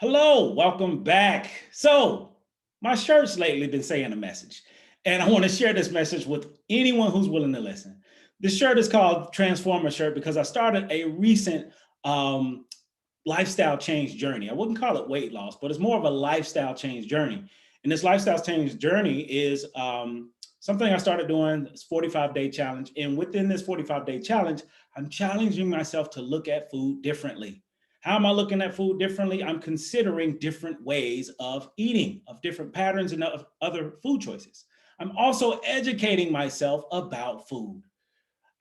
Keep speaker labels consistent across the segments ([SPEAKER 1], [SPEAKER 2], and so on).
[SPEAKER 1] Hello, welcome back. So, my shirt's lately been saying a message, and I want to share this message with anyone who's willing to listen. This shirt is called Transformer Shirt because I started a recent um, lifestyle change journey. I wouldn't call it weight loss, but it's more of a lifestyle change journey. And this lifestyle change journey is something I started doing, this 45-day challenge. And within this 45-day challenge, I'm challenging myself to look at food differently. How am I looking at food differently? I'm considering different ways of eating, of different patterns and of other food choices. I'm also educating myself about food.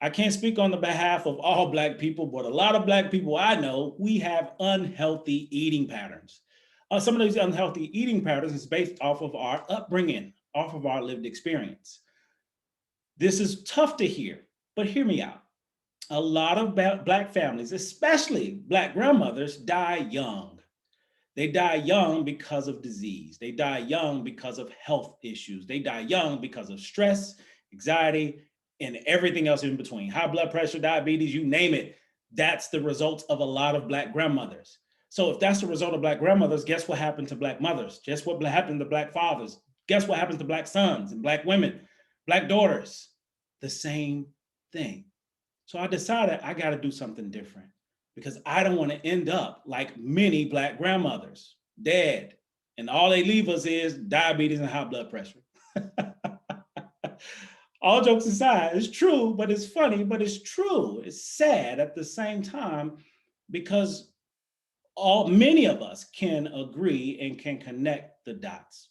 [SPEAKER 1] I can't speak on the behalf of all Black people, but a lot of Black people I know, we have unhealthy eating patterns. Some of these unhealthy eating patterns is based off of our upbringing, off of our lived experience. This is tough to hear, but hear me out. A lot of Black families, especially Black grandmothers, die young. They die young because of disease. They die young because of health issues. They die young because of stress, anxiety, and everything else in between. High blood pressure, diabetes, you name it. That's the result of a lot of Black grandmothers. So if that's the result of Black grandmothers, guess what happened to Black mothers? Guess what happened to Black fathers? Guess what happens to Black sons and Black women, Black daughters? The same thing. So I decided I got to do something different because I don't want to end up like many Black grandmothers, dead. And all they leave us is diabetes and high blood pressure. All jokes aside, it's true, but it's funny, but it's true. It's sad at the same time because all many of us can agree and can connect the dots.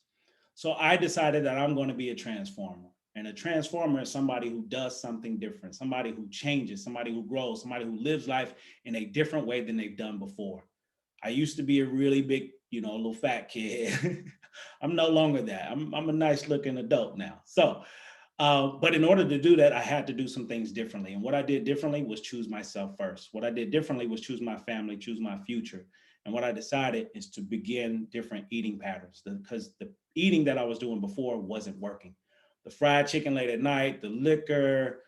[SPEAKER 1] So I decided that I'm going to be a transformer. And a transformer is somebody who does something different, somebody who changes, somebody who grows, somebody who lives life in a different way than they've done before. I used to be a really big, little fat kid. I'm no longer that. I'm a nice looking adult now. So, but in order to do that, I had to do some things differently. And what I did differently was choose myself first. What I did differently was choose my family, choose my future. And what I decided is to begin different eating patterns because the eating that I was doing before wasn't working. The fried chicken late at night, the liquor,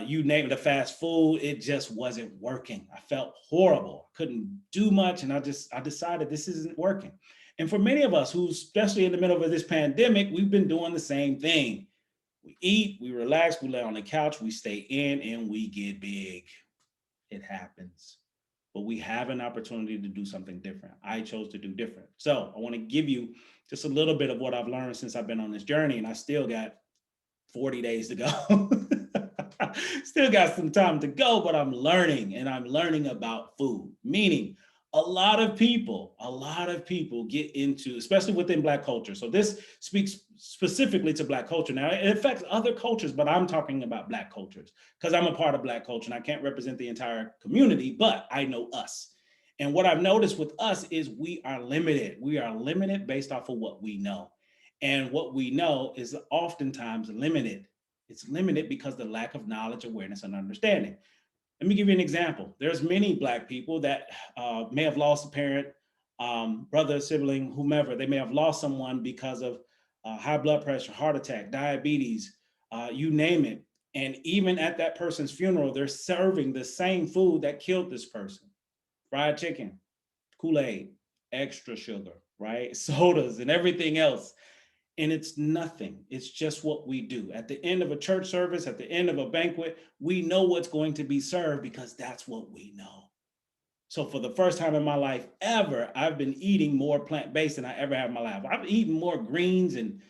[SPEAKER 1] you name it, the fast food, it just wasn't working. I felt horrible. Couldn't do much. And I decided this isn't working. And for many of us who, especially in the middle of this pandemic, we've been doing the same thing. We eat, we relax, we lay on the couch, we stay in, and we get big. It happens. But we have an opportunity to do something different. I chose to do different. So I want to give you just a little bit of what I've learned since I've been on this journey, and I still got 40 days to go. Still got some time to go, but I'm learning and I'm learning about food. Meaning, a lot of people get into, especially within Black culture. So this speaks specifically to Black culture. Now, it affects other cultures, but I'm talking about Black cultures because I'm a part of Black culture and I can't represent the entire community, but I know us. And what I've noticed with us is we are limited. We are limited based off of what we know. And what we know is oftentimes limited. It's limited because the lack of knowledge, awareness, and understanding. Let me give you an example. There's many Black people that may have lost a parent, brother, sibling, whomever. They may have lost someone because of high blood pressure, heart attack, diabetes, you name it. And even at that person's funeral, they're serving the same food that killed this person: fried chicken, Kool-Aid, extra sugar, right? Sodas and everything else. And it's nothing. It's just what we do. At the end of a church service, at the end of a banquet, we know what's going to be served because that's what we know. So for the first time in my life ever, I've been eating more plant-based than I ever have in my life. I've eaten more greens and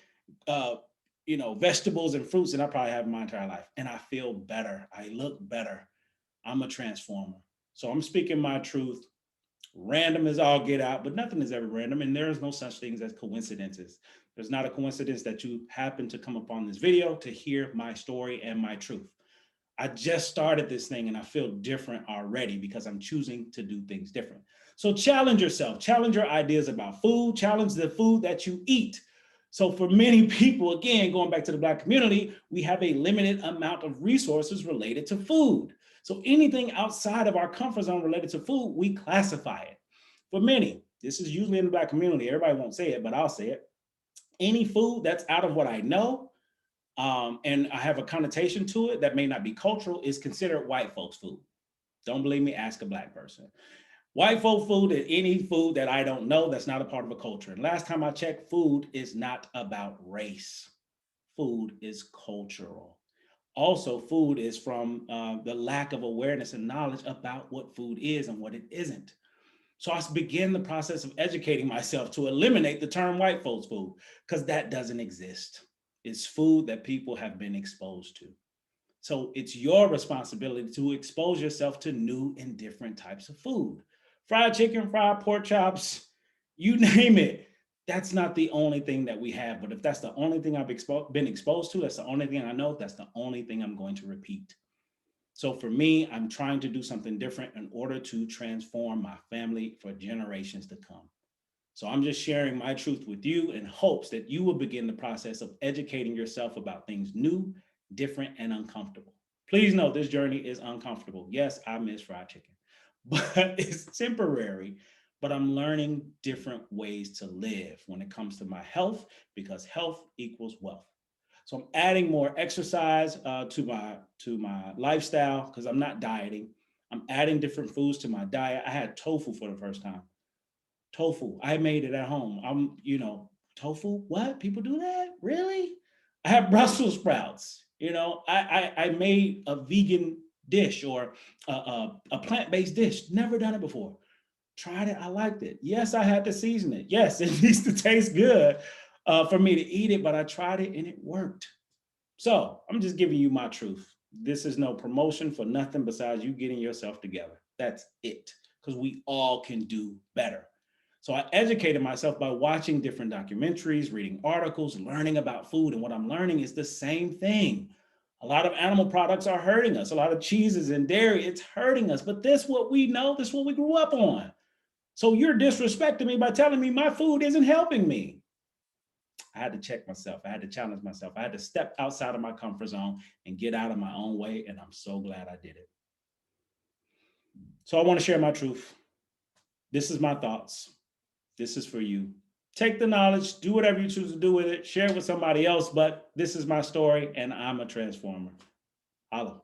[SPEAKER 1] uh, vegetables and fruits than I probably have in my entire life. And I feel better. I look better. I'm a transformer. So I'm speaking my truth. Random as all get out, but nothing is ever random, and there is no such things as coincidences. There's not a coincidence that you happen to come upon this video to hear my story and my truth. I just started this thing and I feel different already because I'm choosing to do things different. So challenge yourself, challenge your ideas about food, challenge the food that you eat. So for many people, again, going back to the Black community, we have a limited amount of resources related to food. So anything outside of our comfort zone related to food, we classify it. For many, this is usually in the Black community, everybody won't say it, but I'll say it. Any food that's out of what I know, and I have a connotation to it that may not be cultural, is considered white folks' food. Don't believe me? Ask a Black person. White folk food is any food that I don't know that's not a part of a culture. And last time I checked, food is not about race. Food is cultural. Also, food is from the lack of awareness and knowledge about what food is and what it isn't. So I began the process of educating myself to eliminate the term white folks food because that doesn't exist. It's food that people have been exposed to. So it's your responsibility to expose yourself to new and different types of food. Fried chicken, fried pork chops, you name it. That's not the only thing that we have. But if that's the only thing I've been exposed to, that's the only thing I know, that's the only thing I'm going to repeat. So for me, I'm trying to do something different in order to transform my family for generations to come. So I'm just sharing my truth with you in hopes that you will begin the process of educating yourself about things new, different, and uncomfortable. Please know this journey is uncomfortable. Yes, I miss fried chicken, but it's temporary. But I'm learning different ways to live when it comes to my health because health equals wealth. So I'm adding more exercise to my lifestyle because I'm not dieting. I'm adding different foods to my diet. I had tofu for the first time. Tofu. I made it at home. Tofu. What? People do that? Really? I have Brussels sprouts. I made a vegan dish or a plant-based dish. Never done it before. Tried it. I liked it. Yes, I had to season it. Yes, it needs to taste good for me to eat it, but I tried it and it worked. So I'm just giving you my truth. This is no promotion for nothing besides you getting yourself together. That's it. Because we all can do better. So I educated myself by watching different documentaries, reading articles, learning about food. And what I'm learning is the same thing. A lot of animal products are hurting us. A lot of cheeses and dairy, it's hurting us. But this what we know, this what we grew up on. So you're disrespecting me by telling me my food isn't helping me. I had to check myself. I had to challenge myself. I had to step outside of my comfort zone and get out of my own way. And I'm so glad I did it. So I want to share my truth. This is my thoughts. This is for you. Take the knowledge, do whatever you choose to do with it, share it with somebody else. But this is my story, and I'm a transformer. Holla.